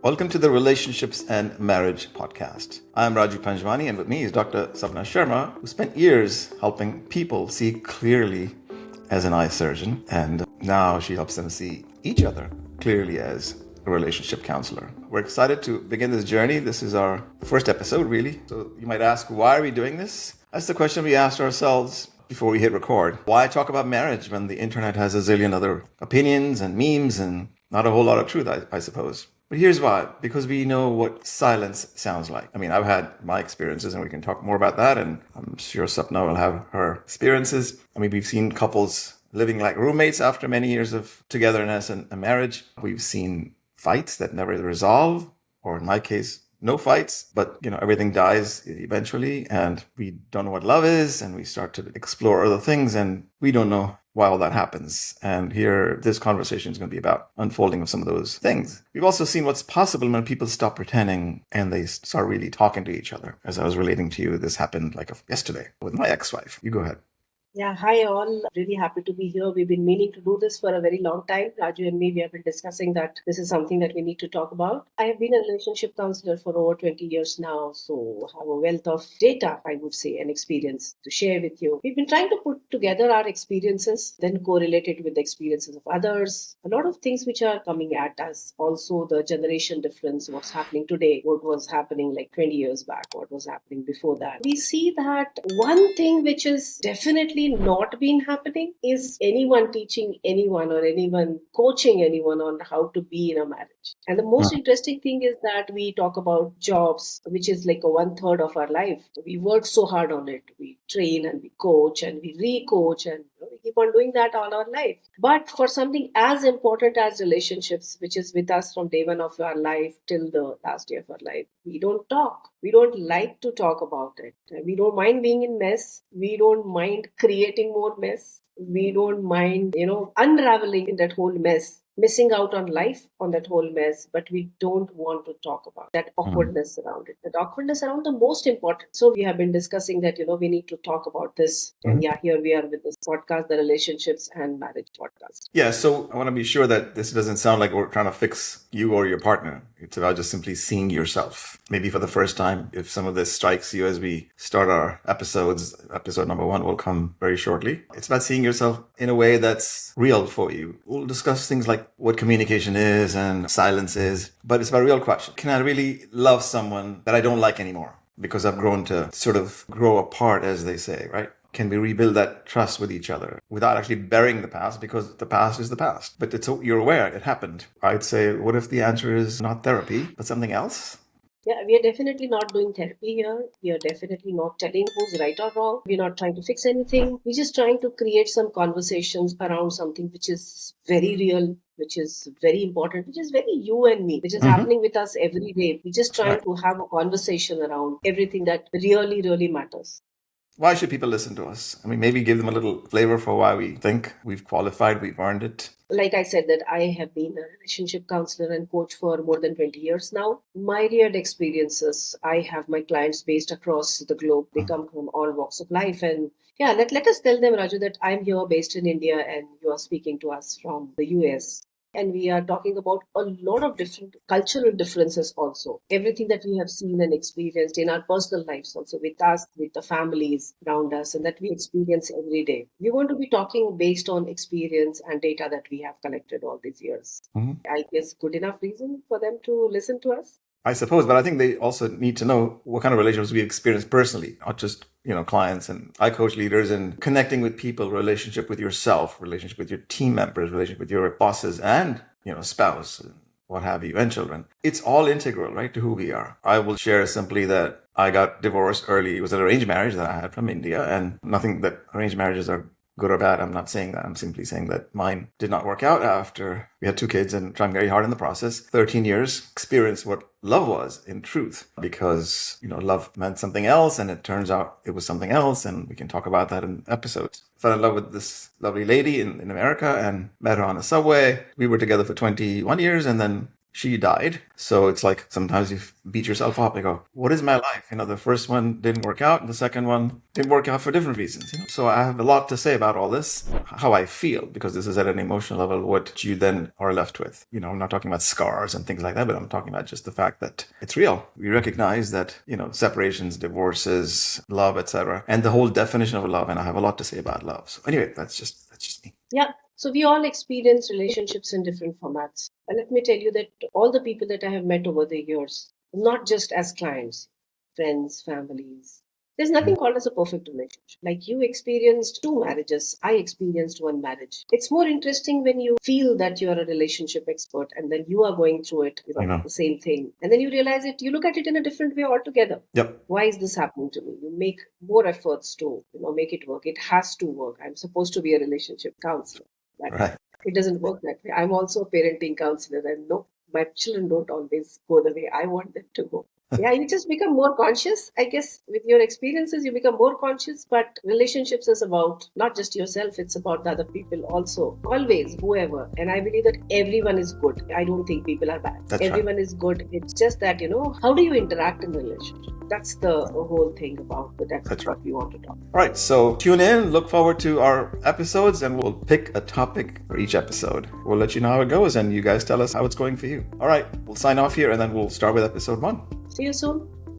Welcome to the Relationships and Marriage podcast. I'm Raju Panjwani, and with me is Dr. Sapna Sharma, who spent years helping people see clearly as an eye surgeon, and now she helps them see each other clearly as a relationship counselor. We're excited to begin this journey. This is our first episode, really. So you might ask, why are we doing this? That's the question we asked ourselves before we hit record. Why talk about marriage when the internet has a zillion other opinions and memes and not a whole lot of truth, I suppose. But here's why. Because we know what silence sounds like. I mean, I've had my experiences and we can talk more about that. And I'm sure Sapna will have her experiences. I mean, we've seen couples living like roommates after many years of togetherness and marriage. We've seen fights that never resolve, or in my case, no fights, but everything dies eventually and we don't know what love is and we start to explore other things and we don't know why all that happens. And here, this conversation is going to be about unfolding of some of those things. We've also seen what's possible when people stop pretending and they start really talking to each other. As I was relating to you, this happened like yesterday with my ex-wife. You go ahead. Yeah, hi all. Really happy to be here. We've been meaning to do this for a very long time. Raju and me, we have been discussing that this is something that we need to talk about. I have been a relationship counselor for over 20 years now, so have a wealth of data, I would say, and experience to share with you. We've been trying to put together our experiences, then correlate it with the experiences of others. A lot of things which are coming at us. Also, the generation difference, what's happening today, what was happening like 20 years back, what was happening before that. We see that one thing which is definitely not been happening is anyone teaching anyone or anyone coaching anyone on how to be in a marriage. And the most interesting thing is that we talk about jobs, which is like a 1/3 of our life. We work so hard on it. We train and we coach and we re-coach and we keep on doing that all our life. But for something as important as relationships, which is with us from day one of our life till the last year of our life, we don't talk. We don't like to talk about it. We don't mind being in mess. We don't mind creating more mess. We don't mind, unraveling in that whole mess, missing out on life on that whole mess, but we don't want to talk about that awkwardness around it. That awkwardness around the most important. So we have been discussing that, we need to talk about this. And yeah, here we are with this podcast, the Relationships and Marriage podcast. Yeah, so I want to be sure that this doesn't sound like we're trying to fix you or your partner. It's about just simply seeing yourself. Maybe for the first time, if some of this strikes you as we start our episodes, episode number 1 will come very shortly. It's about seeing yourself in a way that's real for you. We'll discuss things like what communication is and silence is, but it's about a real question. Can I really love someone that I don't like anymore? Because I've grown to sort of grow apart, as they say, right? Can we rebuild that trust with each other without actually burying the past, because the past is the past? But you're aware it happened. I'd say, what if the answer is not therapy, but something else? Yeah, we are definitely not doing therapy here. We are definitely not telling who's right or wrong. We're not trying to fix anything. We're just trying to create some conversations around something which is very real, which is very important, which is very you and me, which is happening with us every day. We're just trying to have a conversation around everything that really, really matters. Why should people listen to us? I mean, maybe give them a little flavor for why we think we've qualified, we've earned it. Like I said, that I have been a relationship counselor and coach for more than 20 years now. Myriad experiences. I have my clients based across the globe. They come from all walks of life. And yeah, let us tell them, Raju, that I'm here based in India and you are speaking to us from the US. And we are talking about a lot of different cultural differences also. Everything that we have seen and experienced in our personal lives also, with us, with the families around us, and that we experience every day. We're going to be talking based on experience and data that we have collected all these years. I guess good enough reason for them to listen to us. I suppose, but I think they also need to know what kind of relationships we experience personally, not just, clients. And I coach leaders in connecting with people, relationship with yourself, relationship with your team members, relationship with your bosses and, spouse, and what have you, and children. It's all integral, right, to who we are. I will share simply that I got divorced early. It was an arranged marriage that I had from India, and nothing that arranged marriages are good or bad. I'm not saying that. I'm simply saying that mine did not work out after we had 2 kids and trying very hard in the process. 13 years, experienced what love was in truth, because, love meant something else and it turns out it was something else. And we can talk about that in episodes. Fell in love with this lovely lady in America and met her on a subway. We were together for 21 years and then she died. So it's like sometimes you beat yourself up. You go, what is my life? The first one didn't work out, and the second one didn't work out for different reasons. So I have a lot to say about all this, how I feel, because this is at an emotional level, what you then are left with. I'm not talking about scars and things like that, but I'm talking about just the fact that it's real. We recognize that, separations, divorces, love, etc., and the whole definition of love. And I have a lot to say about love. So anyway, that's just me. Yeah. So we all experience relationships in different formats. And let me tell you that all the people that I have met over the years, not just as clients, friends, families, there's nothing called as a perfect relationship. Like you experienced two marriages, I experienced one marriage. It's more interesting when you feel that you're a relationship expert and then you are going through it, the same thing. And then you realize it, you look at it in a different way altogether. Yep. Why is this happening to me? You make more efforts to, make it work. It has to work. I'm supposed to be a relationship counselor. But Right. it doesn't work that way. I'm also a parenting counselor, and no, my children don't always go the way I want them to go. Yeah, you just become more conscious. I guess with your experiences, you become more conscious. But relationships is about not just yourself, it's about the other people also. Always, whoever. And I believe that everyone is good. I don't think people are bad. That's everyone is good. It's just that, how do you interact in a relationship? That's the whole thing about it. That's what we want to talk about. All right, so tune in, look forward to our episodes, and we'll pick a topic for each episode. We'll let you know how it goes, and you guys tell us how it's going for you. All right, we'll sign off here, and then we'll start with episode 1. See you soon.